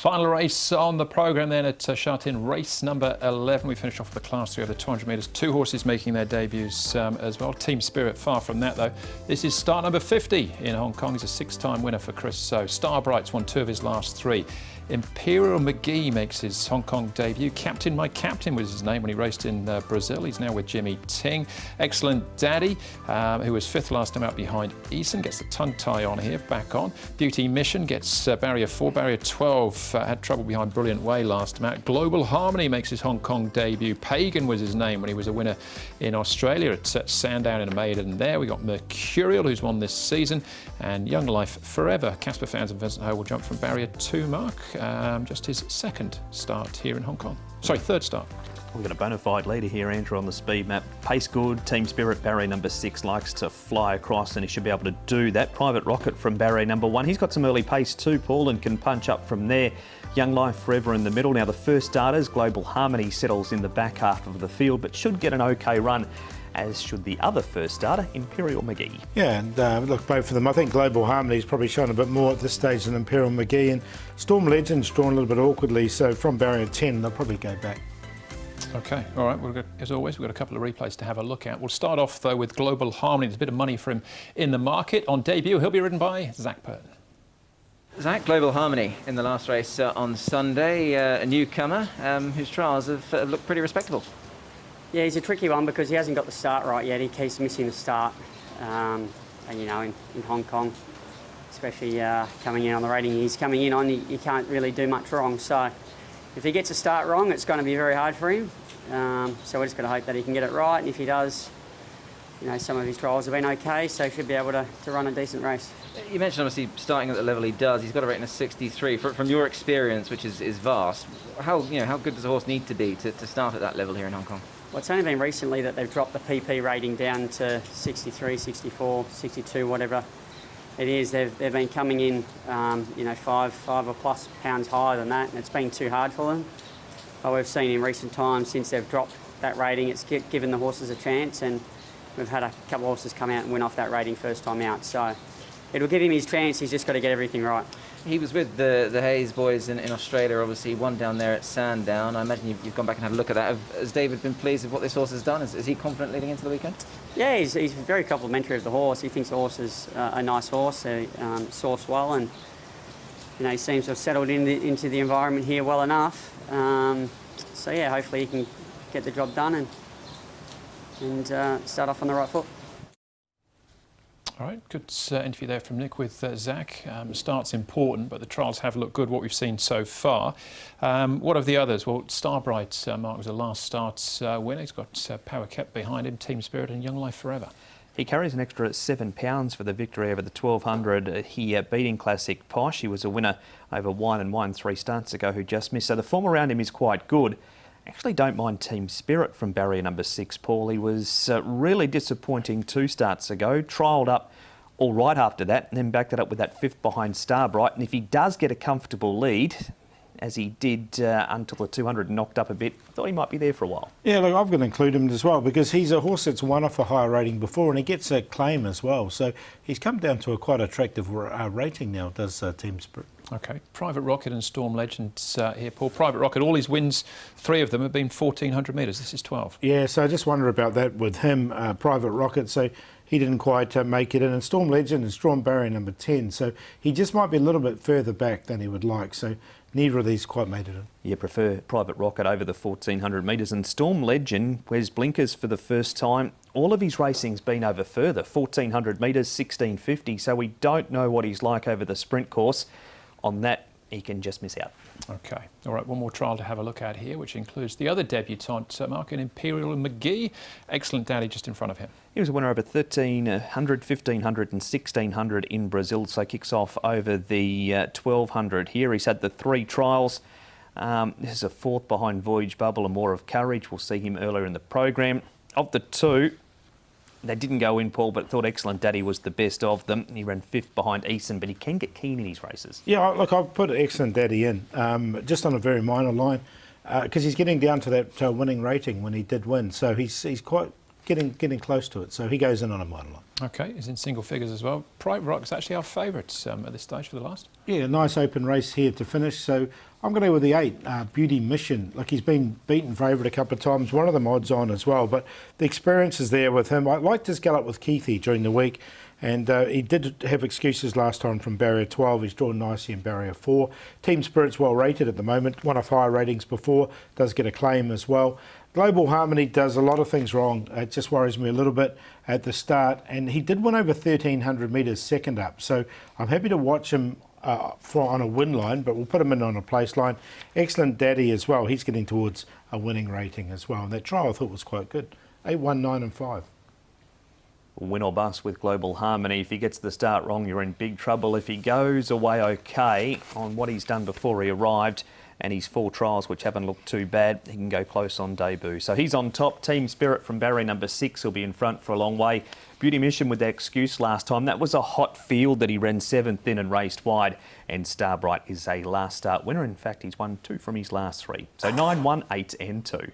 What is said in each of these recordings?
Final race on the programme then at Sha Tin, race number 11. We finished off with the Class 3 over the 200 metres. Two horses making their debuts as well. Team Spirit far from that though. This is start number 50 in Hong Kong. He's a six-time winner for Chris So. Starbright's won two of his last three. Imperial McGee makes his Hong Kong debut. Captain My Captain was his name when he raced in Brazil. He's now with Jimmy Ting. Excellent Daddy, who was fifth last time out behind Eason, gets the tongue tie on here, back on. Beauty Mission gets barrier 4, barrier 12, had trouble behind Brilliant Way last time out. Global Harmony makes his Hong Kong debut. Pagan was his name when he was a winner in Australia at Sandown in a maiden there. We got Mercurial, who's won this season, and Young Life Forever. Casper Fownes and Vincent Ho will jump from barrier 2 mark. Just his second start here in Hong Kong. Sorry, third start. We've got a bona fide leader here, Andrew, on the speed map. Pace good, Team Spirit, barrier number 6, likes to fly across and he should be able to do that. Private Rocket from barrier number 1. He's got some early pace too, Paul, and can punch up from there. Young Life Forever in the middle. Now the first starters, Global Harmony, settles in the back half of the field, but should get an okay run, as should the other first starter, Imperial McGee. Yeah, and look, both of them. I think Global Harmony's probably shown a bit more at this stage than Imperial McGee, and Storm Legend's drawn a little bit awkwardly, so from barrier 10, they'll probably go back. Okay, all right, as always, we've got a couple of replays to have a look at. We'll start off, though, with Global Harmony. There's a bit of money for him in the market. On debut, he'll be ridden by Zach Purton. Zach, Global Harmony in the last race on Sunday, a newcomer whose trials have looked pretty respectable. Yeah, he's a tricky one because he hasn't got the start right yet. He keeps missing the start. And, you know, in Hong Kong, especially coming in on the rating he's coming in on, you can't really do much wrong. So if he gets a start wrong, it's going to be very hard for him. So we're just going to hope that he can get it right. And if he does, you know, some of his trials have been okay, so he should be able to run a decent race. You mentioned obviously starting at the level he does. He's got a rating of 63. From your experience, which is vast, how good does a horse need to be to start at that level here in Hong Kong? Well, it's only been recently that they've dropped the PP rating down to 63, 64, 62, whatever it is. They've been coming in, you know, five or plus pounds higher than that, and it's been too hard for them. But we've seen in recent times, since they've dropped that rating, it's given the horses a chance, and we've had a couple of horses come out and win off that rating first time out. So it'll give him his chance. He's just got to get everything right. He was with the Hayes boys in Australia, obviously, one down there at Sandown. I imagine you've gone back and had a look at that. Has David been pleased with what this horse has done? Is he confident leading into the weekend? Yeah, he's very complimentary of the horse. He thinks the horse is a nice horse, sourced well, and you know, he seems to have settled into the environment here well enough. So yeah, hopefully he can get the job done and start off on the right foot. All right, good interview there from Nick with Zach. Start's important, but the trials have looked good, what we've seen so far. What of the others? Well, Starbright, Mark, was the last start's winner. He's got Power Kept behind him, Team Spirit and Young Life Forever. He carries an extra £7 for the victory over the 1200. He beating Classic Posh. He was a winner over Wine and Wine 3 starts ago who just missed. So the form around him is quite good. Actually don't mind Team Spirit from barrier number 6, Paul. He was really disappointing 2 starts ago, trialled up all right after that, and then backed it up with that 5th behind Starbright. And if he does get a comfortable lead, as he did until the 200 knocked up a bit, I thought he might be there for a while. Yeah, look, I've got to include him as well because he's a horse that's won off a higher rating before and he gets a claim as well. So he's come down to a quite attractive rating now, does Team Spirit. OK, Private Rocket and Storm Legends here, Paul. Private Rocket, all his wins, 3 of them have been 1,400 metres. This is 12. Yeah, so I just wonder about that with him, Private Rocket. So he didn't quite make it in. And Storm Legend is drawn barrier number 10. So he just might be a little bit further back than he would like. So neither of these quite made it in. You prefer Private Rocket over the 1,400 metres. And Storm Legend wears blinkers for the first time. All of his racing's been over further, 1,400 metres, 1,650. So we don't know what he's like over the sprint course. On that, he can just miss out. OK. All right, one more trial to have a look at here, which includes the other debutant, Mark, in Imperial and McGee. Excellent Daddy just in front of him. He was a winner over 1,300, 1,500 and 1,600 in Brazil, so kicks off over the 1,200 here. He's had the 3 trials. This is a 4th behind Voyage Bubble and More of Courage. We'll see him earlier in the program. Of the 2, they didn't go in, Paul, but thought Excellent Daddy was the best of them. He ran 5th behind Eason, but he can get keen in his races. Yeah, look, I've put Excellent Daddy in, just on a very minor line, because he's getting down to that winning rating when he did win. So he's quite getting close to it. So he goes in on a minor line. Okay, he's in single figures as well. Private Rock's actually our favourite at this stage for the last. Yeah, nice open race here to finish. So I'm going to go with the 8, Beauty Mission. Like, he's been beaten favourite a couple of times, one of them odds on as well. But the experience is there with him. I liked his gallop with Keithy during the week. And he did have excuses last time from barrier 12. He's drawn nicely in barrier 4. Team Spirit's well rated at the moment. One of higher ratings before. Does get a claim as well. Global Harmony does a lot of things wrong. It just worries me a little bit at the start. And he did win over 1,300 metres second up. So I'm happy to watch him on a win line, but we'll put him in on a place line. Excellent Daddy as well. He's getting towards a winning rating as well. And that trial I thought was quite good. 8, 1, 9 and 5. Win or bust with Global Harmony. If he gets the start wrong, you're in big trouble. If he goes away okay on what he's done before he arrived and his 4 trials, which haven't looked too bad, he can go close on debut. So he's on top. Team Spirit from barrier number 6. He'll be in front for a long way. Beauty Mission with their excuse last time. That was a hot field that he ran 7th in and raced wide. And Starbright is a last start winner. In fact, he's won 2 from his last 3. So 9, 1, 8 and 2.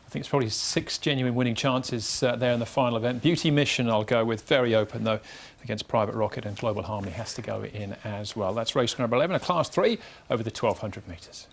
I think it's probably 6 genuine winning chances there in the final event. Beauty Mission I'll go with, very open though, against Private Rocket, and Global Harmony has to go in as well. That's race number 11, a Class 3 over the 1,200 metres.